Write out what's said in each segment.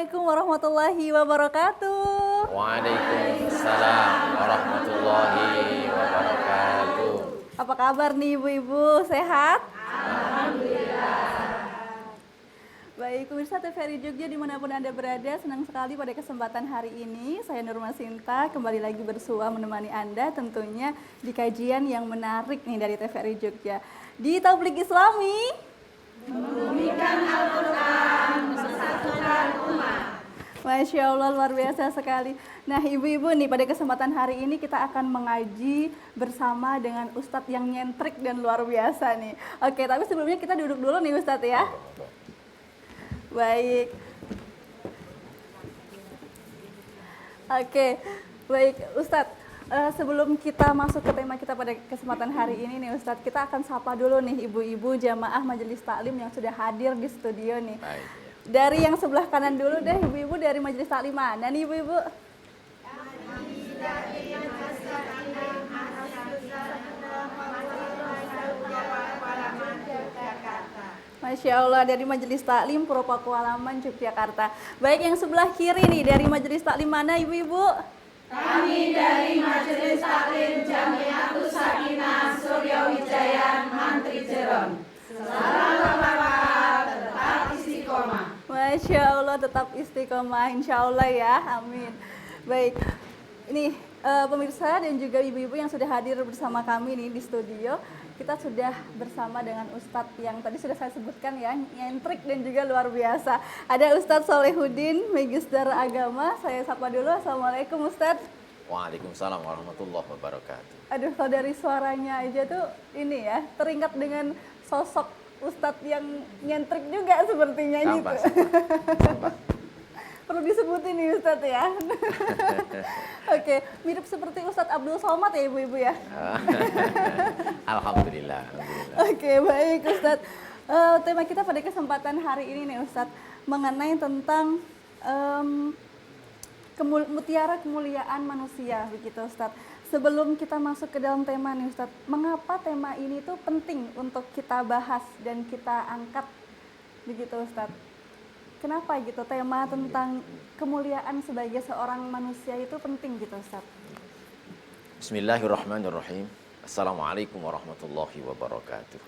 Assalamualaikum warahmatullahi wabarakatuh. Waalaikumsalam warahmatullahi wabarakatuh. Apa kabar nih ibu-ibu? Sehat? Baik, pemirsa TVRI Jogja dimanapun Anda berada, senang sekali pada kesempatan hari ini saya Nurma Sinta kembali lagi bersua menemani Anda tentunya di kajian yang menarik nih dari TVRI Jogja. Di Tabligh Islami membumikan Al-Quran, mempersatukan umat. Masya Allah, luar biasa sekali. Nah ibu-ibu nih, pada kesempatan hari ini kita akan mengaji bersama dengan Ustadz yang nyentrik dan luar biasa nih. Oke, tapi sebelumnya kita duduk dulu nih Ustadz ya. Baik. Oke, baik Ustadz. Sebelum kita masuk ke tema kita pada kesempatan hari ini nih Ustadz, kita akan sapa dulu nih ibu-ibu jamaah Majelis Taklim yang sudah hadir di studio nih. Baik. Dari yang sebelah kanan dulu deh, ibu-ibu dari Majelis Taklim mana nih ibu-ibu? Masya Allah, dari Majelis Taklim Purwokualaman Yogyakarta. Baik, yang sebelah kiri nih dari Majelis Taklim mana ibu-ibu? Kami dari Majelis Taklim Jamiatus Sakinah Suryawijaya Mantri Jeron. Salam Bapak, tetap istiqomah. Masya Allah, tetap istiqomah, insya Allah ya, amin. Baik, ini pemirsa dan juga ibu-ibu yang sudah hadir bersama kami nih di studio. Kita sudah bersama dengan Ustadz yang tadi sudah saya sebutkan ya, nyentrik dan juga luar biasa. Ada Ustadz Solehuddin, Magister Agama. Saya sapa dulu, Assalamualaikum Ustadz. Waalaikumsalam warahmatullahi wabarakatuh. Aduh, kalau dari suaranya aja tuh ini ya, teringat dengan sosok Ustadz yang nyentrik juga sepertinya gitu. Sampah. Perlu disebutin nih Ustadz ya. Oke, mirip seperti Ustadz Abdul Somad ya ibu-ibu ya. Alhamdulillah. Oke, baik Ustadz. Tema kita pada kesempatan hari ini nih Ustadz mengenai tentang mutiara kemuliaan manusia begitu Ustadz. Sebelum kita masuk ke dalam tema nih Ustadz, mengapa tema ini tuh penting untuk kita bahas dan kita angkat begitu Ustadz? Kenapa gitu tema tentang kemuliaan sebagai seorang manusia itu penting gitu Ustaz? Bismillahirrahmanirrahim. Assalamualaikum warahmatullahi wabarakatuh.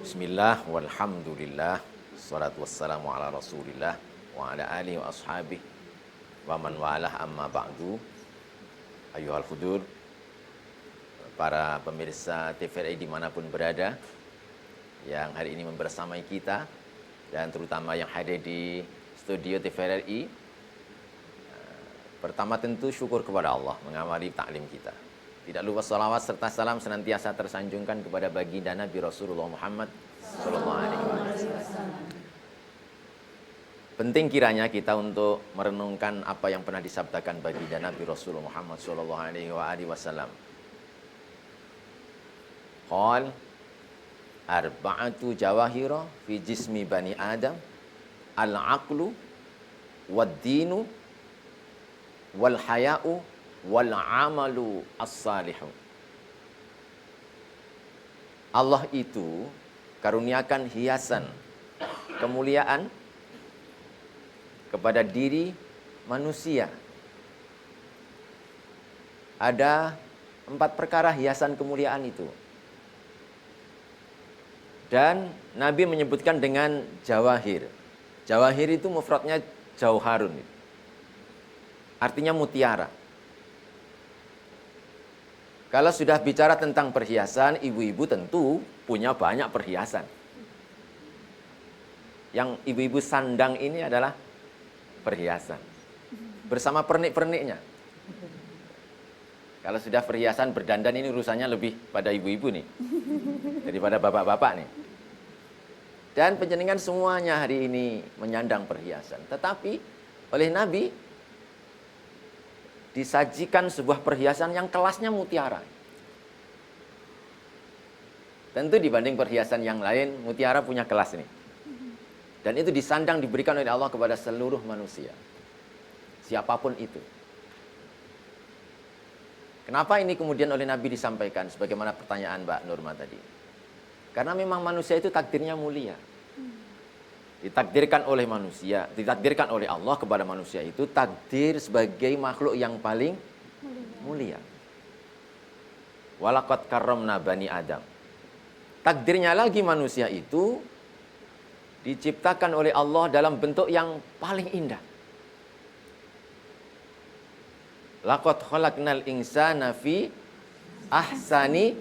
Bismillah walhamdulillah. Salatu wassalamu ala rasulillah wa ala alihi wa ashabihi wa man walah amma ba'du. Ayuhal hudur, para pemirsa TVRI dimanapun berada yang hari ini membersamai kita dan terutama yang hadir di studio TVRI. Pertama tentu syukur kepada Allah mengawali taklim kita. Tidak lupa salawat serta salam senantiasa tersanjungkan kepada baginda Nabi Rasulullah Muhammad sallallahu alaihi wasallam. Penting kiranya kita untuk merenungkan apa yang pernah disabdakan baginda Nabi Rasulullah Muhammad sallallahu alaihi wasallam. Qal arba'atu jawahira fi jismi bani Adam al-aqlu wad-dinu wal-haya'u wal-amalu as-salihu. Allah itu karuniakan hiasan kemuliaan kepada diri manusia. Ada 4 perkara hiasan kemuliaan itu. Dan Nabi menyebutkan dengan jawahir. Jawahir itu mufradnya jauharun. Artinya mutiara. Kalau sudah bicara tentang perhiasan, ibu-ibu tentu punya banyak perhiasan. Yang ibu-ibu sandang ini adalah perhiasan. Bersama pernik-perniknya. Kalau sudah perhiasan berdandan ini urusannya lebih pada ibu-ibu nih. Daripada bapak-bapak nih. Dan panjenengan semuanya hari ini menyandang perhiasan. Tetapi oleh Nabi disajikan sebuah perhiasan yang kelasnya mutiara. Tentu dibanding perhiasan yang lain, mutiara punya kelas nih. Dan itu disandang diberikan oleh Allah kepada seluruh manusia. Siapapun itu. Kenapa ini kemudian oleh Nabi disampaikan sebagaimana pertanyaan Mbak Nurma tadi? Karena memang manusia itu takdirnya mulia. ditakdirkan oleh manusia, ditakdirkan oleh Allah kepada manusia itu takdir sebagai makhluk yang paling mulia. Walaqad karramna bani Adam. Takdirnya lagi manusia itu diciptakan oleh Allah dalam bentuk yang paling indah. Laqad khalaqnal insana fi ahsani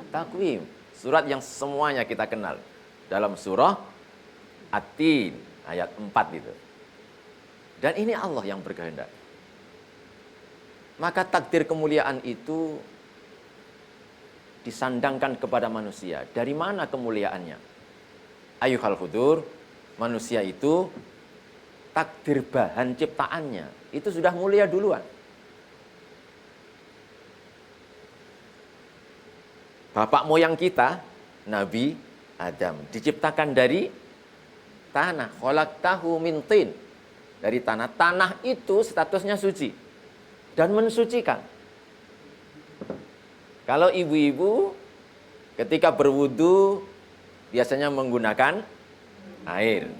taqwim. Surat yang semuanya kita kenal. Dalam surah At-Tin ayat 4 itu. Dan ini Allah yang berkehendak. Maka takdir kemuliaan itu disandangkan kepada manusia. Dari mana kemuliaannya? Ayyuhal hudur, manusia itu takdir bahan ciptaannya itu sudah mulia duluan. Bapak moyang kita, Nabi Adam, diciptakan dari tanah. Khalaqtahu min tin. Dari tanah. Tanah itu statusnya suci dan mensucikan. Kalau ibu-ibu ketika berwudu biasanya menggunakan air.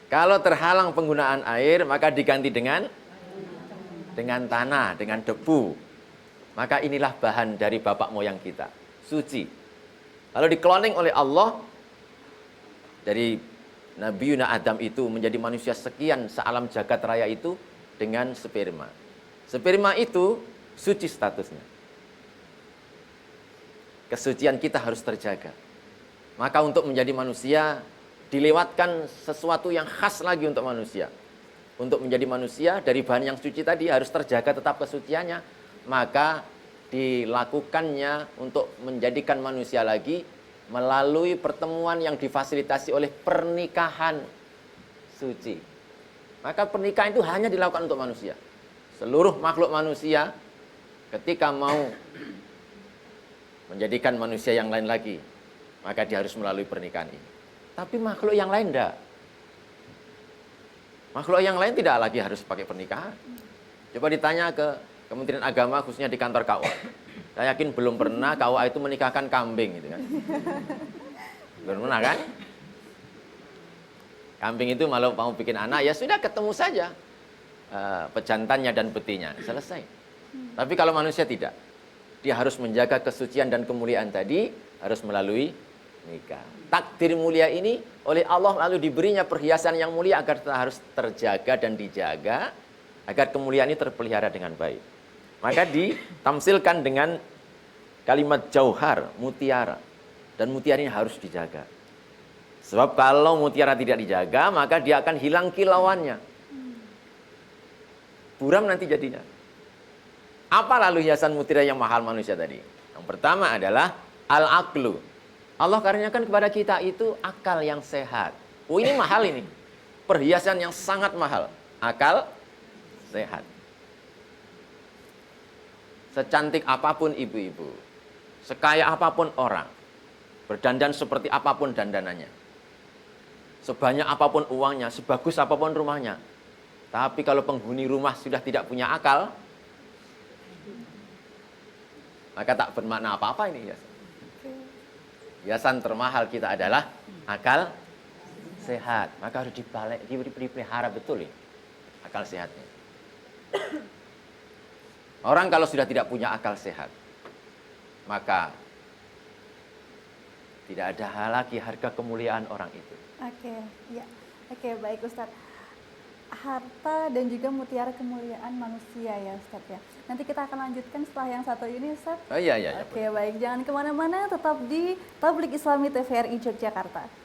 Kalau terhalang penggunaan air, maka diganti dengan tanah, dengan debu. Maka inilah bahan dari bapak moyang kita, suci. Lalu dikloning oleh Allah, dari Nabi Yuna Adam itu menjadi manusia sekian sealam jagat raya itu dengan sperma. Sperma itu suci statusnya. Kesucian kita harus terjaga. Maka untuk menjadi manusia dilewatkan sesuatu yang khas lagi untuk manusia. Untuk menjadi manusia dari bahan yang suci tadi harus terjaga tetap kesuciannya. Maka dilakukannya untuk menjadikan manusia lagi melalui pertemuan yang difasilitasi oleh pernikahan suci. Maka pernikahan itu hanya dilakukan untuk manusia. Seluruh makhluk manusia ketika mau menjadikan manusia yang lain lagi, maka dia harus melalui pernikahan ini. Tapi makhluk yang lain tidak. Makhluk yang lain tidak lagi harus pakai pernikahan. Coba ditanya ke Kementerian Agama, khususnya di kantor KUA. Saya yakin belum pernah KUA itu menikahkan kambing gitu kan. Belum pernah kan? Kambing itu malah mau bikin anak, ya sudah ketemu saja pejantannya dan betinnya, selesai. Tapi kalau manusia tidak. Dia harus menjaga kesucian dan kemuliaan tadi, harus melalui nikah. Takdir mulia ini oleh Allah lalu diberinya perhiasan yang mulia agar harus terjaga dan dijaga, agar kemuliaan ini terpelihara dengan baik. Maka ditamsilkan dengan kalimat jauhar, mutiara. Dan mutiara ini harus dijaga. Sebab kalau mutiara tidak dijaga, maka dia akan hilang kilauannya. Buram nanti jadinya. Apa lalu hiasan mutiara yang mahal manusia tadi? Yang pertama adalah al-aqlu. Allah karuniakan kepada kita itu akal yang sehat. Oh, ini mahal ini. Perhiasan yang sangat mahal. Akal sehat. Secantik apapun ibu-ibu, sekaya apapun orang, berdandan seperti apapun dandanannya, sebanyak apapun uangnya, sebagus apapun rumahnya, tapi kalau penghuni rumah sudah tidak punya akal, maka tak bermakna apa-apa ini hiasan. Hiasan termahal kita adalah akal sehat. Maka harus dipelihara betul ini, akal sehatnya. Orang kalau sudah tidak punya akal sehat, maka tidak ada hal lagi harga kemuliaan orang itu. Oke, ya. Oke, baik Ustadz. Harta dan juga mutiara kemuliaan manusia ya Ustadz ya. Nanti kita akan lanjutkan setelah yang satu ini Ustadz. Oh iya. Oke, baik. Jangan kemana-mana, tetap di Tabligh Islami TVRI Yogyakarta.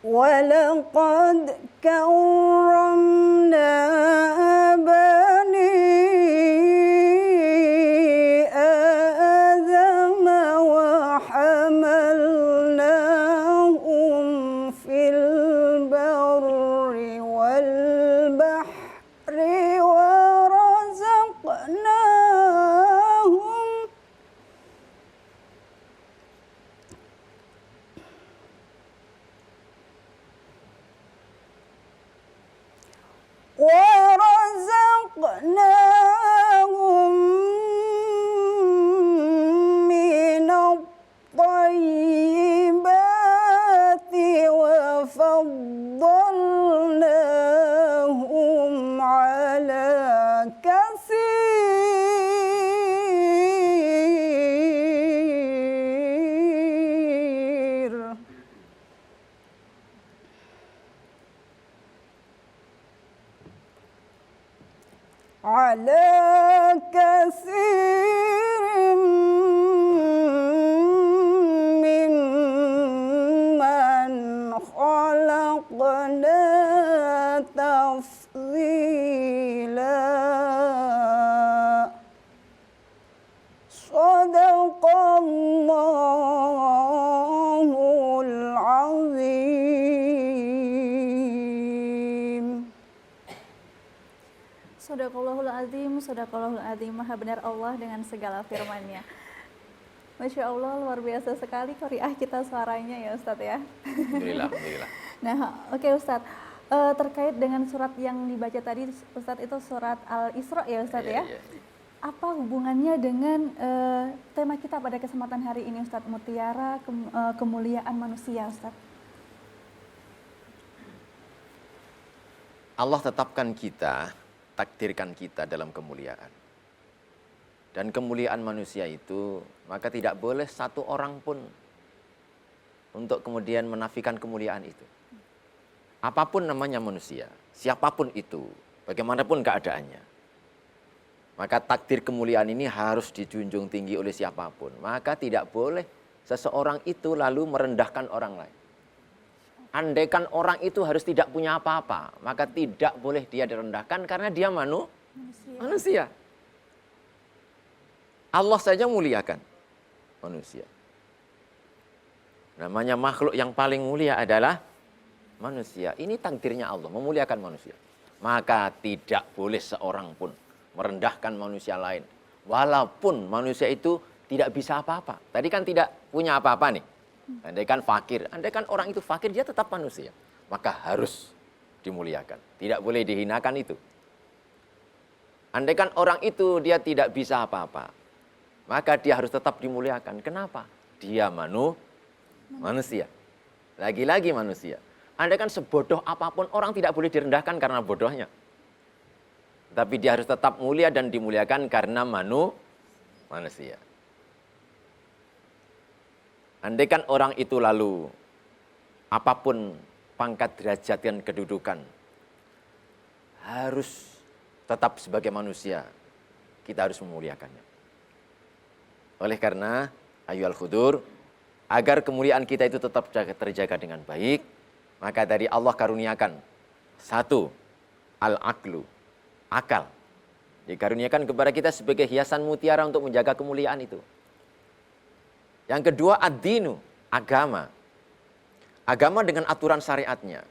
ولقد كرمنا بني آدم وحملناهم في البر والبحر ورزقناهم من الطيبات وفضلناهم على كثير ممن خلقنا تفضيلا صدق الله العظيم. Sadaqallahul azim, maha benar Allah dengan segala firman-Nya. Masya Allah, luar biasa sekali qariah kita suaranya ya Ustadz ya. Alhamdulillah, alhamdulillah. Nah, oke Ustadz, terkait dengan surat yang dibaca tadi Ustadz itu surat Al-Isra ya Ustadz ya. Iya. Apa hubungannya dengan tema kita pada kesempatan hari ini Ustadz, mutiara kemuliaan manusia Ustadz? Allah tetapkan kita, takdirkan kita dalam kemuliaan. Dan kemuliaan manusia itu, maka tidak boleh satu orang pun untuk kemudian menafikan kemuliaan itu. Apapun namanya manusia, siapapun itu, bagaimanapun keadaannya. Maka takdir kemuliaan ini harus dijunjung tinggi oleh siapapun. Maka tidak boleh seseorang itu lalu merendahkan orang lain. Andaikan orang itu harus tidak punya apa-apa, maka tidak boleh dia direndahkan karena dia manusia. Allah saja muliakan manusia. Namanya makhluk yang paling mulia adalah manusia. Ini takdirnya Allah, memuliakan manusia. Maka tidak boleh seorang pun merendahkan manusia lain. Walaupun manusia itu tidak bisa apa-apa. Tadi kan tidak punya apa-apa nih. Andaikan fakir, andaikan orang itu fakir, dia tetap manusia. Maka harus dimuliakan. Tidak boleh dihinakan itu. Andaikan orang itu dia tidak bisa apa-apa, maka dia harus tetap dimuliakan. Kenapa? Dia manusia. Lagi-lagi manusia. Andaikan sebodoh apapun, orang tidak boleh direndahkan karena bodohnya. Tapi dia harus tetap mulia dan dimuliakan karena manusia. Andaikan orang itu lalu apapun pangkat derajat dan kedudukan, harus tetap sebagai manusia, kita harus memuliakannya. Oleh karena, ayyuhal khudur, agar kemuliaan kita itu tetap terjaga dengan baik, maka dari Allah karuniakan satu, al-aqlu, akal. Dikaruniakan kepada kita sebagai hiasan mutiara untuk menjaga kemuliaan itu. Yang kedua, ad-dinu, agama. Agama dengan aturan syariatnya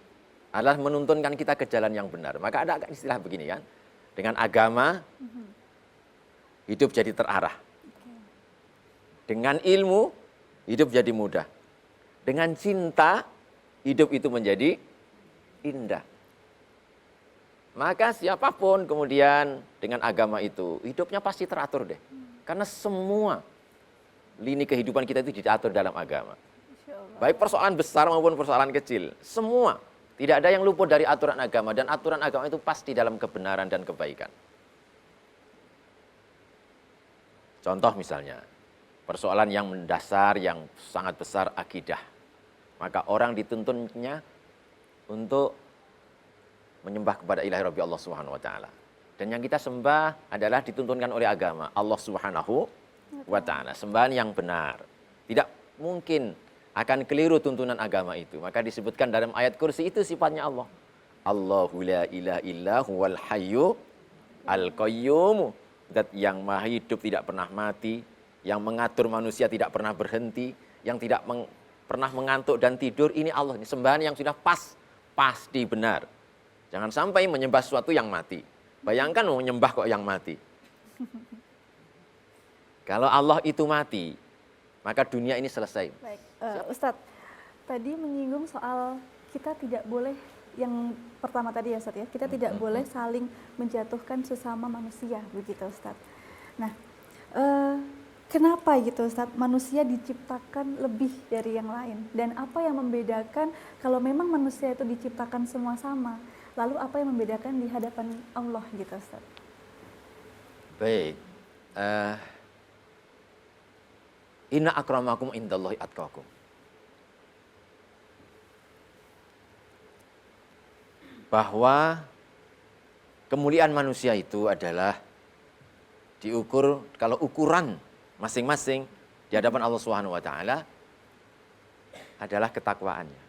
adalah menuntunkan kita ke jalan yang benar. Maka ada istilah begini kan, dengan agama hidup jadi terarah. Dengan ilmu hidup jadi mudah. Dengan cinta hidup itu menjadi indah. Maka siapapun kemudian dengan agama itu hidupnya pasti teratur deh. Karena semua lini kehidupan kita itu diatur dalam agama. Baik persoalan besar maupun persoalan kecil. Semua. Tidak ada yang luput dari aturan agama. Dan aturan agama itu pasti dalam kebenaran dan kebaikan. Contoh misalnya, persoalan yang mendasar, yang sangat besar, akidah. Maka orang dituntunnya untuk menyembah kepada ilahi Rabbi Allah Subhanahu wa ta'ala. Dan yang kita sembah adalah dituntunkan oleh agama Allah Subhanahu wa ta'ala. Sembahan yang benar. Tidak mungkin akan keliru tuntunan agama itu. Maka disebutkan dalam ayat kursi itu sifatnya Allah. Allahu la ilaha illa huwal hayyu al-qayyum. Zat yang maha hidup tidak pernah mati, yang mengatur manusia tidak pernah berhenti, yang tidak pernah mengantuk dan tidur, ini Allah. Ini sembahan yang sudah pasti benar. Jangan sampai menyembah sesuatu yang mati. Bayangkan mau menyembah kok yang mati. Kalau Allah itu mati, maka dunia ini selesai. Baik, Ustadz, tadi menyinggung soal kita tidak boleh, yang pertama tadi ya Ustadz ya, kita tidak boleh saling menjatuhkan sesama manusia, begitu Ustadz. Nah, kenapa gitu Ustadz, manusia diciptakan lebih dari yang lain? Dan apa yang membedakan kalau memang manusia itu diciptakan semua sama, lalu apa yang membedakan di hadapan Allah gitu Ustadz? Baik, inna akramakum indallahi atqakum. Bahwa kemuliaan manusia itu adalah diukur, kalau ukuran masing-masing di hadapan Allah Subhanahu wa taala adalah ketakwaannya.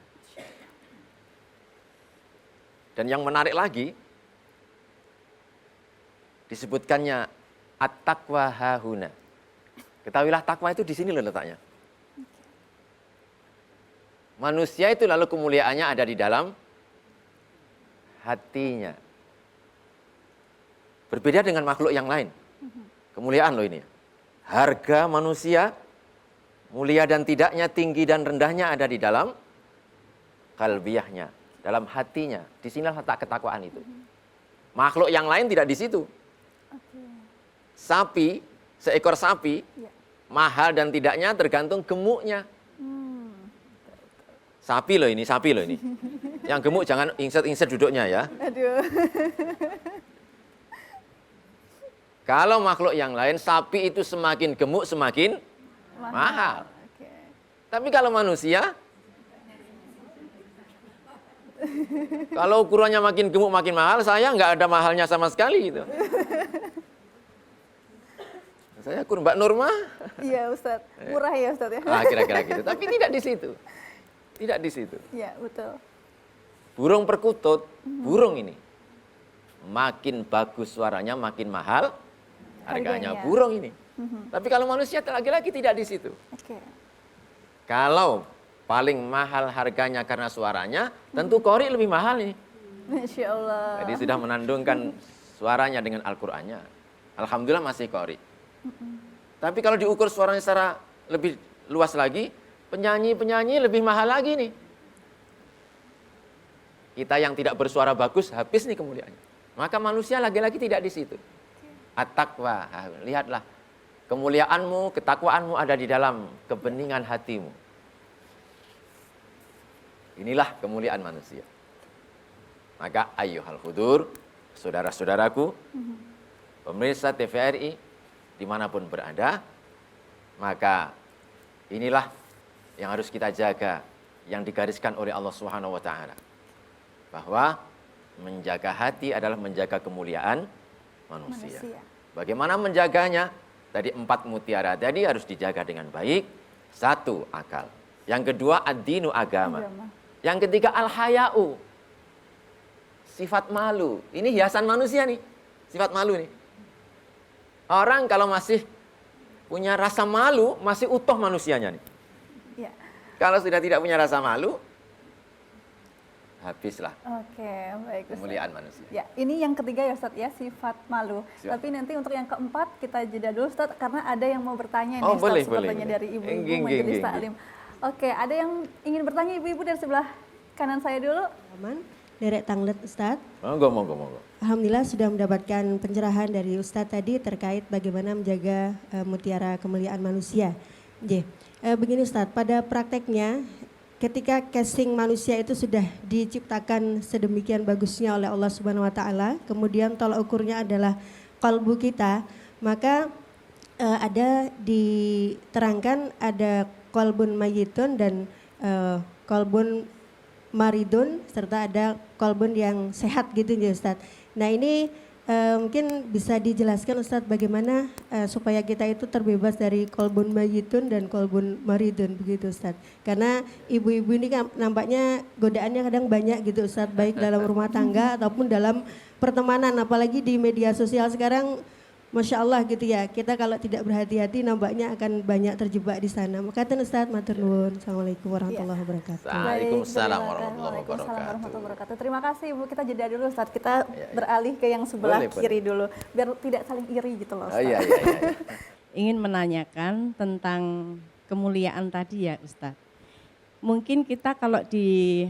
Dan yang menarik lagi disebutkannya at-taqwa hahuna. Ketahuilah takwa itu di sini loh letaknya. Manusia itu lalu kemuliaannya ada di dalam hatinya. Berbeda dengan makhluk yang lain. Kemuliaan loh ini. Harga manusia, mulia dan tidaknya, tinggi dan rendahnya ada di dalam kalbiyahnya, dalam hatinya. Disinilah letak ketakwaan itu. Makhluk yang lain tidak di situ. Sapi, seekor sapi, mahal dan tidaknya tergantung gemuknya. Sapi loh ini. Yang gemuk jangan insert duduknya ya. Aduh. Kalau makhluk yang lain, sapi itu semakin gemuk semakin mahal. Okay. Tapi kalau manusia, kalau ukurannya makin gemuk makin mahal, saya nggak ada mahalnya sama sekali gitu. Saya ukur Mbak Nurma. Iya Ustadz, murah ya Ustadz ya. Kira-kira gitu. Tapi tidak di situ. Tidak di situ. Iya betul. Burung perkutut, burung ini makin bagus suaranya, makin mahal harganya. Burung ini. Tapi kalau manusia lagi-lagi tidak di situ. Oke. Kalau paling mahal harganya karena suaranya, tentu qori lebih mahal ini. Masya Allah. Jadi sudah menandungkan suaranya dengan Al-Qur'annya. Alhamdulillah masih qori. Tapi kalau diukur suaranya secara lebih luas lagi, penyanyi lebih mahal lagi nih. Kita yang tidak bersuara bagus, habis nih kemuliaannya. Maka manusia lagi-lagi tidak di situ. At-taqwa, lihatlah. Kemuliaanmu, ketakwaanmu ada di dalam kebeningan hatimu. Inilah kemuliaan manusia. Maka ayyuhal hudur, saudara-saudaraku, pemirsa TVRI, dimanapun berada, maka inilah yang harus kita jaga, yang digariskan oleh Allah Subhanahu wa taala. Bahwa menjaga hati adalah menjaga kemuliaan manusia. Bagaimana menjaganya? Tadi 4 mutiara tadi harus dijaga dengan baik. 1, akal. Yang kedua, ad-dinu, agama. Yang ketiga, al-haya'u, sifat malu. Ini hiasan manusia nih, sifat malu nih. Orang kalau masih punya rasa malu, masih utuh manusianya nih. Ya. Kalau sudah tidak punya rasa malu, habislah. Oke, baik Ustadz. Kemuliaan manusia. Ya, ini yang ketiga ya Ustadz ya, sifat malu. Siap. Tapi nanti untuk yang keempat kita jeda dulu Ustadz, karena ada yang mau bertanya nih Boleh, Ustadz, boleh. sepertinya dari ibu-ibu Engging, majelis engging. taklim. Oke, ada yang ingin bertanya ibu-ibu dari sebelah kanan saya dulu. Aman, Derek Tanglet Ustadz. Monggo. Alhamdulillah sudah mendapatkan pencerahan dari Ustadz tadi terkait bagaimana menjaga mutiara kemuliaan manusia. Begini Ustadz, pada prakteknya ketika casing manusia itu sudah diciptakan sedemikian bagusnya oleh Allah Subhanahu wa taala, kemudian tolak ukurnya adalah kalbu kita, maka ada diterangkan ada qalbun mayyitun dan qalbun maridun, serta ada qalbun yang sehat gitu ya Ustadz. Nah ini Mungkin bisa dijelaskan Ustadz bagaimana supaya kita itu terbebas dari kolbun mayitun dan kolbun maridun begitu Ustadz. Karena ibu-ibu ini kan nampaknya godaannya kadang banyak gitu Ustadz, baik dalam rumah tangga ataupun dalam pertemanan, apalagi di media sosial sekarang. Masya Allah gitu ya, kita kalau tidak berhati-hati nampaknya akan banyak terjebak di sana. Makatan Ustadz, matur nuwun. Assalamualaikum warahmatullahi wabarakatuh. Waalaikumsalam Baik, warahmatullahi Waalaikumsalam wabarakatuh. wabarakatuh. Terima kasih Ibu, kita jeda dulu Ustadz. Kita beralih ke yang sebelah Boleh, kiri dulu, biar tidak saling iri gitu loh Oh Ustadz. iya, iya, iya. Ingin menanyakan tentang kemuliaan tadi ya Ustadz. Mungkin kita kalau di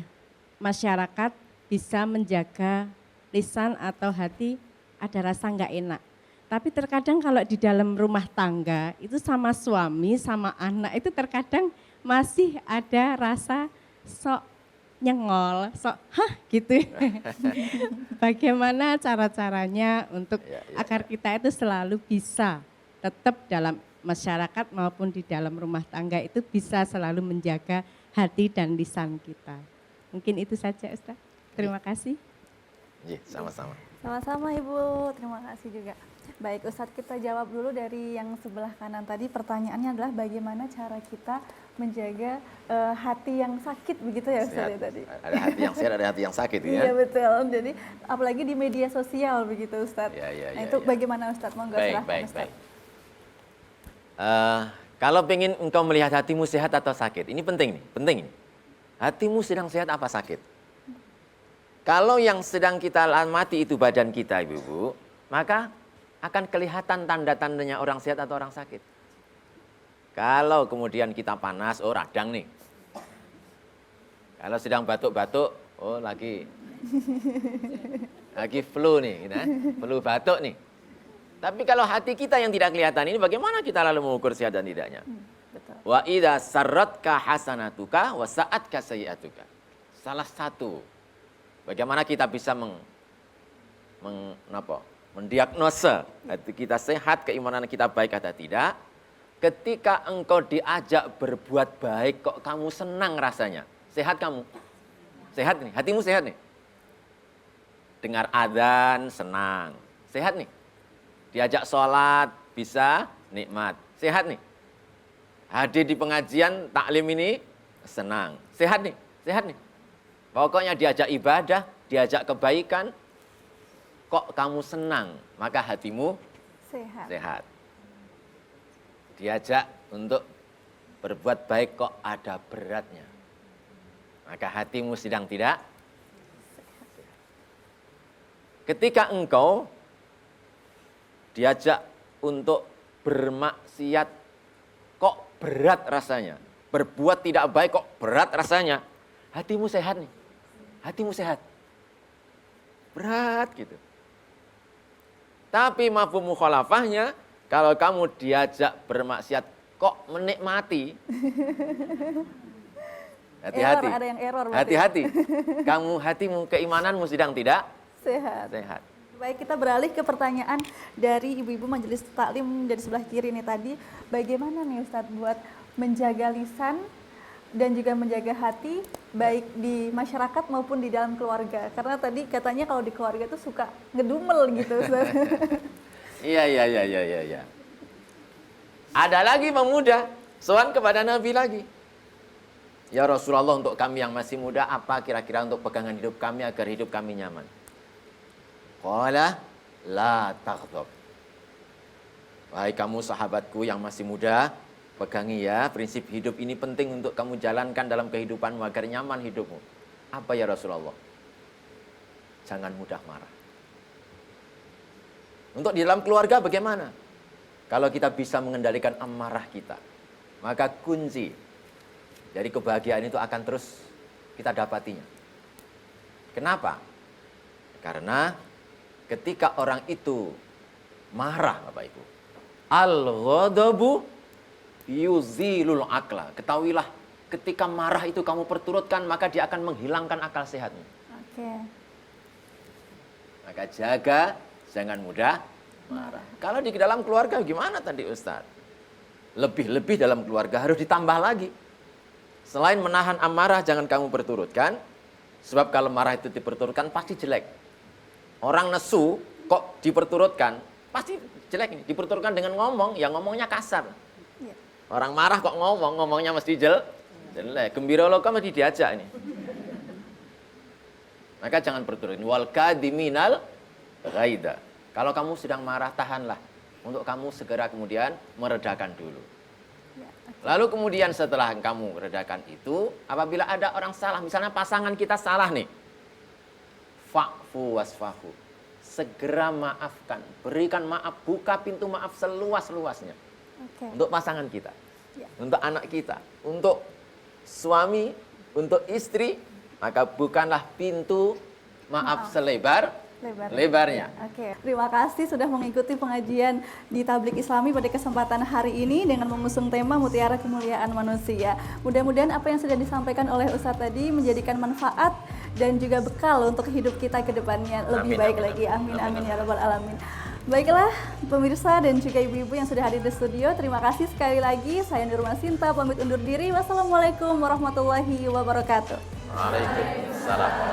masyarakat bisa menjaga lisan atau hati ada rasa nggak enak. Tapi terkadang kalau di dalam rumah tangga itu sama suami, sama anak itu terkadang masih ada rasa sok nyengol, sok hah gitu. Bagaimana cara-caranya untuk agar kita itu selalu bisa tetap dalam masyarakat maupun di dalam rumah tangga itu bisa selalu menjaga hati dan lisan kita. Mungkin itu saja Ustaz. Terima kasih. Iya, sama-sama. Sama-sama Ibu, terima kasih juga. Baik Ustadz, kita jawab dulu dari yang sebelah kanan tadi. Pertanyaannya adalah bagaimana cara kita menjaga hati yang sakit begitu ya Ustadz ya tadi. Ada hati yang sehat, ada hati yang sakit ya. Iya betul, jadi apalagi di media sosial begitu Ustadz. Nah itu bagaimana Ustadz? Monggo silahkan Baik. Ustadz. Kalau pengen engkau melihat hatimu sehat atau sakit, ini penting nih, penting nih. Hatimu sedang sehat apa sakit? Kalau yang sedang kita amati itu badan kita ibu-ibu, maka akan kelihatan tanda-tandanya orang sehat atau orang sakit. Kalau kemudian kita panas, oh radang nih. Kalau sedang batuk-batuk, oh lagi flu nih, gitu, flu batuk nih. Tapi kalau hati kita yang tidak kelihatan ini, bagaimana kita lalu mengukur sehat dan tidaknya? Betul. Wa idza sarratka hasanatuka wa sa'atka sayyi'atuka. Salah satu bagaimana kita bisa mendiagnosa hati kita sehat, keimanan kita baik atau tidak. Ketika engkau diajak berbuat baik, kok kamu senang rasanya. Sehat kamu. Sehat nih, hatimu sehat nih. Dengar adzan, senang. Sehat nih. Diajak sholat, bisa nikmat. Sehat nih. Hadir di pengajian, taklim ini, senang. Sehat nih, sehat nih. Pokoknya diajak ibadah, diajak kebaikan, kok kamu senang, maka hatimu sehat. Diajak untuk berbuat baik kok ada beratnya, maka hatimu sedang tidak sehat. Ketika engkau diajak untuk bermaksiat kok berat rasanya, berbuat tidak baik kok berat rasanya, hatimu sehat nih. Hatimu sehat. Berat gitu. Tapi mafhum mukhalafahnya, kalau kamu diajak bermaksiat kok menikmati. Hati-hati. Error, ada yang error berarti. Hati-hati. Hatimu, keimananmu sedang tidak Sehat. sehat. Baik, kita beralih ke pertanyaan dari ibu-ibu majelis taklim dari sebelah kiri ini tadi. Bagaimana nih Ustadz buat menjaga lisan dan juga menjaga hati baik di masyarakat maupun di dalam keluarga? Karena tadi katanya kalau di keluarga tuh suka ngedumel gitu Ustaz. Iya. Ada lagi pemuda, soal kepada Nabi lagi. Ya Rasulullah, untuk kami yang masih muda, apa kira-kira untuk pegangan hidup kami agar hidup kami nyaman? Qala la taghdab. Wahai kamu sahabatku yang masih muda, pegangi ya, prinsip hidup ini penting untuk kamu jalankan dalam kehidupanmu agar nyaman hidupmu. Apa ya Rasulullah? Jangan mudah marah. Untuk di dalam keluarga bagaimana? Kalau kita bisa mengendalikan amarah kita, maka kunci dari kebahagiaan itu akan terus kita dapatinya. Kenapa? Karena ketika orang itu marah, Bapak Ibu, al-ghadabu yuzilul akla. Ketahuilah, ketika marah itu kamu perturutkan, maka dia akan menghilangkan akal sehatmu. Oke. Maka jaga, jangan mudah marah. Kalau di dalam keluarga gimana tadi Ustaz? Lebih-lebih dalam keluarga harus ditambah lagi. Selain menahan amarah, jangan kamu perturutkan. Sebab kalau marah itu diperturutkan pasti jelek. Orang nesu kok diperturutkan, pasti jelek nih. Diperturutkan dengan ngomong, ya ngomongnya kasar. Iya. Orang marah kok ngomongnya mesti jelek. Gembira loka mesti diajak ini. Maka jangan perturutkan. Wal kadiminal ghaidha. Kalau kamu sedang marah, tahanlah. Untuk kamu segera kemudian meredakan dulu. Lalu kemudian setelah kamu redakan itu, apabila ada orang salah, misalnya pasangan kita salah nih, fa'fu wasfahu, segera maafkan, berikan maaf, buka pintu maaf seluas-luasnya. Untuk pasangan kita, untuk anak kita, untuk suami, untuk istri, maka bukanlah pintu maaf selebar-lebarnya. Oke, terima kasih sudah mengikuti pengajian di Tablik Islami pada kesempatan hari ini dengan mengusung tema Mutiara Kemuliaan Manusia. Mudah-mudahan apa yang sudah disampaikan oleh Ustadz tadi menjadikan manfaat dan juga bekal untuk hidup kita ke depannya lebih baik lagi. Amin, amin ya rabbal alamin. Baiklah pemirsa dan juga ibu-ibu yang sudah hadir di studio, terima kasih sekali lagi. Saya Nurma Sinta pamit undur diri. Wassalamualaikum warahmatullahi wabarakatuh. Waalaikumsalam.